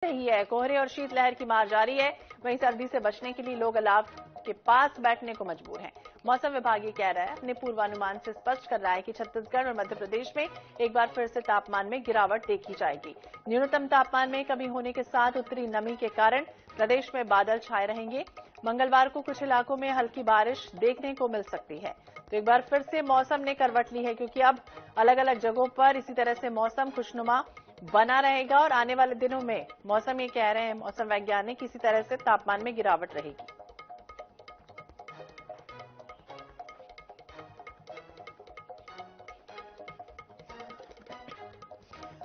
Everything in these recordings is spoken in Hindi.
ही है। कोहरे और शीतलहर की मार जारी है। वहीं सर्दी से बचने के लिए लोग अलाव के पास बैठने को मजबूर हैं। मौसम विभाग ये कह रहा है, अपने पूर्वानुमान से स्पष्ट कर रहा है कि छत्तीसगढ़ और मध्य प्रदेश में एक बार फिर से तापमान में गिरावट देखी जाएगी। न्यूनतम तापमान में कमी होने के साथ उत्तरी नमी के कारण प्रदेश में बादल छाए रहेंगे। मंगलवार को कुछ इलाकों में हल्की बारिश देखने को मिल सकती है। तो एक बार फिर से मौसम ने करवट ली है, क्योंकि अब अलग अलग जगहों पर इसी तरह से मौसम खुशनुमा बना रहेगा और आने वाले दिनों में मौसम ये कह रहे हैं मौसम वैज्ञानिक, इसी तरह से तापमान में गिरावट रहेगी।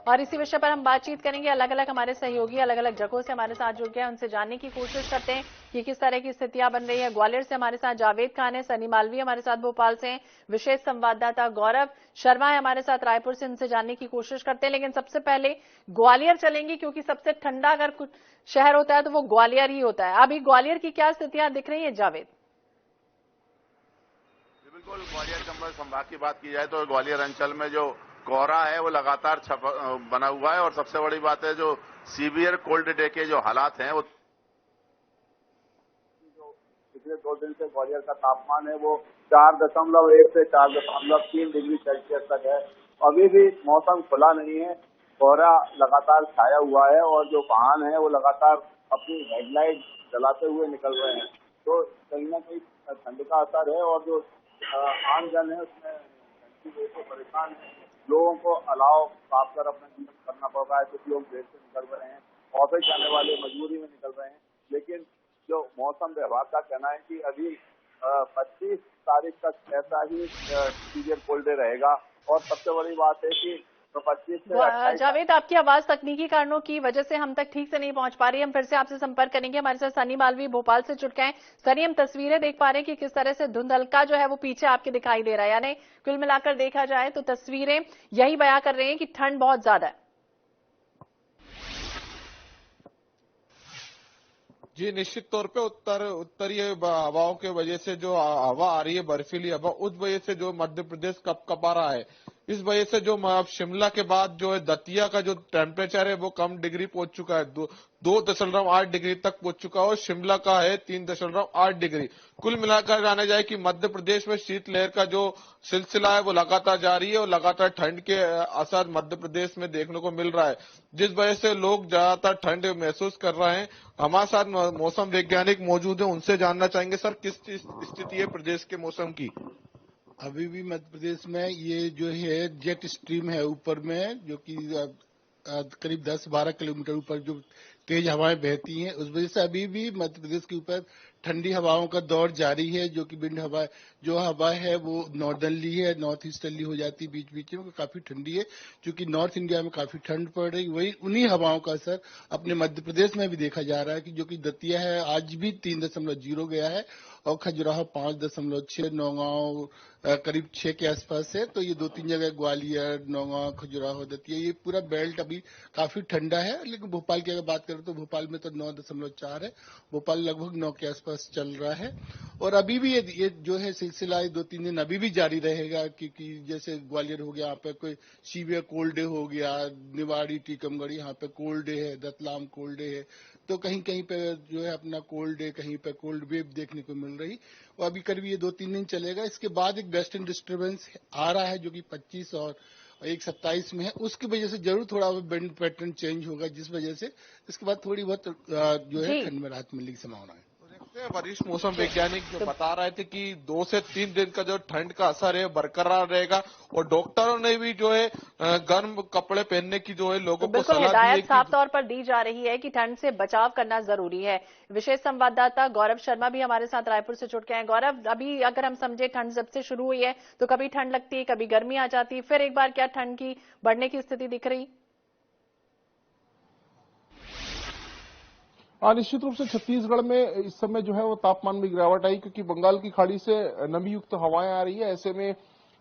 और इसी विषय पर हम बातचीत करेंगे। अलग अलग हमारे सहयोगी अलग अलग जगहों से हमारे साथ जुड़ गए हैं, उनसे जानने की कोशिश करते हैं कि किस तरह की स्थितियां बन रही है। ग्वालियर से हमारे साथ जावेद खान है, सनी मालवी हमारे साथ भोपाल से हैं, विशेष संवाददाता गौरव शर्मा है हमारे साथ रायपुर से, इनसे जानने की कोशिश करते हैं। लेकिन सबसे पहले ग्वालियर चलेंगे, क्योंकि सबसे ठंडा अगर कुछ शहर होता है तो वो ग्वालियर ही होता है। अभी ग्वालियर की क्या स्थितियां दिख रही है जावेद? बिल्कुल, ग्वालियर चंबल संभाग की बात की जाए तो ग्वालियर अंचल में जो कोहरा है वो लगातार बना हुआ है और सबसे बड़ी बात है जो सीवियर कोल्ड डे के जो हालात हैं वो पिछले 2 दिन से ग्वालियर का तापमान है वो 4.1 से 4.3 डिग्री सेल्सियस तक है। अभी भी मौसम खुला नहीं है, कोहरा लगातार छाया हुआ है और जो वाहन है वो लगातार अपनी हेडलाइट जलाते हुए निकल रहे हैं। तो कहीं ना कहीं ठंड का असर है और जो आम जन है उसमें ठंड की वजह से परेशान है। लोगों को अलाव साफ कर अपना जीवन करना पड़ रहा है। कुछ लोग देर से निकल रहे हैं, ऑफिस जाने वाले मजबूरी में निकल रहे हैं। लेकिन जो मौसम विभाग का कहना है कि अभी 25 तारीख तक ऐसा ही सीवियर कोल्ड डे रहेगा और सबसे बड़ी बात है कि 25 से 28 जावेद, आपकी आवाज तकनीकी कारणों की वजह से हम तक ठीक से नहीं पहुंच पा रही है। हम फिर से आपसे संपर्क करेंगे। हमारे साथ सनी मालवी भोपाल से जुड़ गए हैं। सनी, हम तस्वीरें देख पा रहे हैं कि किस तरह से धुंधलका जो है वो पीछे आपके दिखाई दे रहा है। यानी कुल मिलाकर देखा जाए तो तस्वीरें यही बयां कर रही हैं कि ठंड बहुत ज्यादा है। जी, निश्चित तौर पे उत्तरीय हवाओं के वजह से जो हवा आ रही है, बर्फीली हवा, उस वजह से जो मध्य प्रदेश कपकपा रहा है। इस वजह से जो अब शिमला के बाद जो है दतिया का जो टेम्परेचर है वो कम डिग्री पहुंच चुका है, 2.8 डिग्री तक पहुंच चुका है और शिमला का है 3.8 डिग्री। कुल मिलाकर जाना जाए कि मध्य प्रदेश में शीतलहर का जो सिलसिला है वो लगातार जारी है और लगातार ठंड के असर मध्य प्रदेश में देखने को मिल रहा है, जिस वजह से लोग ज्यादातर ठंड महसूस कर रहे हैं। हमारे साथ मौसम वैज्ञानिक मौजूद है, उनसे जानना चाहेंगे सर किस स्थिति है प्रदेश के मौसम की। अभी भी मध्य प्रदेश में ये जो है जेट स्ट्रीम है ऊपर में, जो कि करीब 10-12 किलोमीटर ऊपर जो तेज हवाएं बहती हैं, उस वजह से अभी भी मध्य प्रदेश के ऊपर ठंडी हवाओं का दौर जारी है। जो कि विंड हवा जो हवा है वो नॉर्दर्नली है, नॉर्थ ईस्टर्ली हो जाती है बीच बीच में, काफी ठंडी है। क्योंकि नॉर्थ इंडिया में काफी ठंड पड़ रही, वही उन्हीं हवाओं का असर अपने मध्य प्रदेश में भी देखा जा रहा है कि जो कि दतिया है आज भी 3.0 गया है और खजुराहो 5.6, नौगांव करीब 6 के आसपास है। तो ये 2-3 जगह ग्वालियर, नौगांव, खजुराहो, दतिया, ये पूरा बेल्ट अभी काफी ठंडा है। लेकिन भोपाल की अगर बात करें तो भोपाल में तो 9.4 है, भोपाल लगभग 9 के आसपास चल रहा है। और अभी भी ये जो है सिलसिला 2-3 दिन अभी भी जारी रहेगा, क्योंकि जैसे ग्वालियर हो गया, यहाँ पे कोई सीवियर कोल्ड डे हो गया, निवाड़ी, टीकमगढ़ यहाँ पे कोल्ड डे है, रतलाम कोल्ड डे है। तो कहीं कहीं पे जो है अपना कोल्ड डे, कहीं पे कोल्ड वेव देखने को मिल रही। और अभी करीब ये 2-3 दिन चलेगा। इसके बाद एक वेस्टर्न डिस्टर्बेंस आ रहा है जो कि 25 और 1 27 में है। उसकी वजह से जरूर थोड़ा विंड पैटर्न चेंज होगा, जिस वजह से इसके बाद थोड़ी बहुत जो है ठंड में राहत मिलने की संभावना है। वरिष्ठ मौसम वैज्ञानिक जो बता रहे थे कि 2 से 3 दिन का जो ठंड का असर है बरकरार रहेगा और डॉक्टरों ने भी जो है गर्म कपड़े पहनने की जो है लोगों को सलाह दी है। हिदायत साफ तौर पर दी जा रही है कि ठंड से बचाव करना जरूरी है। विशेष संवाददाता गौरव शर्मा भी हमारे साथ रायपुर से जुड़ के हैं। गौरव, अभी अगर हम समझे ठंड जब से शुरू हुई है तो कभी ठंड लगती है, कभी गर्मी आ जाती है, फिर एक बार क्या ठंड की बढ़ने की स्थिति दिख रही? निश्चित रूप से छत्तीसगढ़ में इस समय जो है वो तापमान में गिरावट आई, क्योंकि बंगाल की खाड़ी से नमी युक्त हवाएं आ रही है। ऐसे में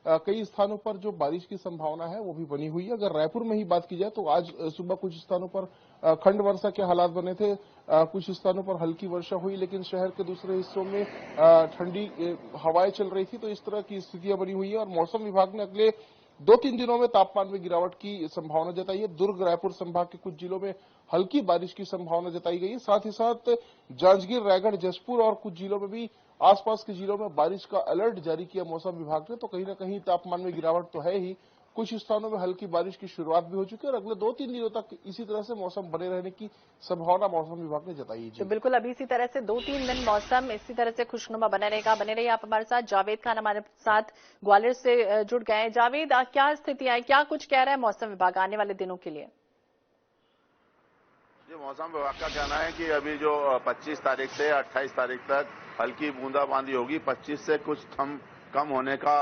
कई स्थानों पर जो बारिश की संभावना है वो भी बनी हुई है। अगर रायपुर में ही बात की जाए तो आज सुबह कुछ स्थानों पर खंड वर्षा के हालात बने थे, कुछ स्थानों पर हल्की वर्षा हुई, लेकिन शहर के दूसरे हिस्सों में ठंडी हवाएं चल रही थी। तो इस तरह की स्थितियां बनी हुई है और मौसम विभाग ने अगले 2-3 दिनों में तापमान में गिरावट की संभावना जताई है। दुर्ग, रायपुर संभाग के कुछ जिलों में हल्की बारिश की संभावना जताई गई है। साथ ही साथ जांजगीर, रायगढ़, जसपुर और कुछ जिलों में भी आसपास के जिलों में बारिश का अलर्ट जारी किया मौसम विभाग ने। तो कहीं ना कहीं तापमान में गिरावट तो है ही, कुछ स्थानों में हल्की बारिश की शुरुआत भी हो चुकी है और अगले 2-3 दिनों तक इसी तरह से मौसम बने रहने की संभावना मौसम विभाग ने जताई है। तो बिल्कुल अभी इसी तरह से 2-3 दिन मौसम इसी तरह से खुशनुमा बना रहेगा। बने रहिए आप हमारे साथ। जावेद खान हमारे साथ ग्वालियर से जुड़ गए हैं। जावेद, क्या स्थितियां, क्या कुछ कह रहा है मौसम विभाग आने वाले दिनों के लिए? जी, मौसम विभाग का कहना है कि अभी जो 25 तारीख से 28 तारीख तक हल्की बूंदाबांदी होगी। 25 से कुछ कम होने का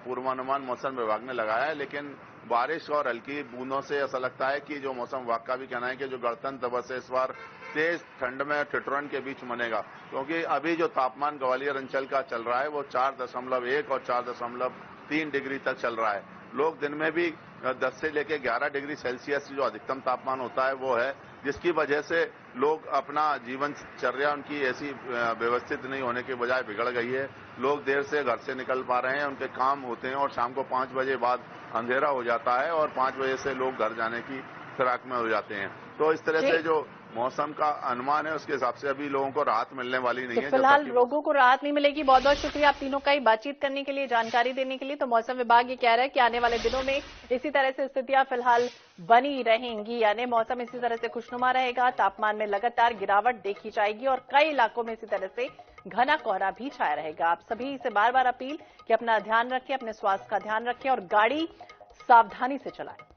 पूर्वानुमान मौसम विभाग ने लगाया है, लेकिन बारिश और हल्की बूंदों से ऐसा लगता है कि जो मौसम विभाग का भी कहना है कि जो गणतंत्र दिवस है इस बार तेज ठंड में ठिठुरन के बीच मनेगा, क्योंकि अभी जो तापमान ग्वालियर अंचल का चल रहा है वो 4.1 और 4.3 डिग्री तक चल रहा है। लोग दिन में भी 10 से लेकर 11 डिग्री सेल्सियस जो अधिकतम तापमान होता है वो है, जिसकी वजह से लोग अपना जीवनचर्या उनकी ऐसी व्यवस्थित नहीं होने के बजाय बिगड़ गई है। लोग देर से घर से निकल पा रहे हैं, उनके काम होते हैं और शाम को 5 बजे बाद अंधेरा हो जाता है और 5 बजे से लोग घर जाने की फिराक में हो जाते हैं। तो इस तरह से जो मौसम का अनुमान है उसके हिसाब से अभी लोगों को राहत मिलने वाली नहीं है। फिलहाल लोगों को राहत नहीं मिलेगी। बहुत बहुत शुक्रिया आप तीनों का ही बातचीत करने के लिए, जानकारी देने के लिए। तो मौसम विभाग ये कह रहा है कि आने वाले दिनों में इसी तरह से स्थितियां फिलहाल बनी रहेंगी, यानी मौसम इसी तरह से खुशनुमा रहेगा। तापमान में लगातार गिरावट देखी जाएगी और कई इलाकों में इसी तरह से घना कोहरा भी छाया रहेगा। आप सभी से बार बार अपील कि अपना ध्यान रखें, अपने स्वास्थ्य का ध्यान रखें और गाड़ी सावधानी से चलाएं।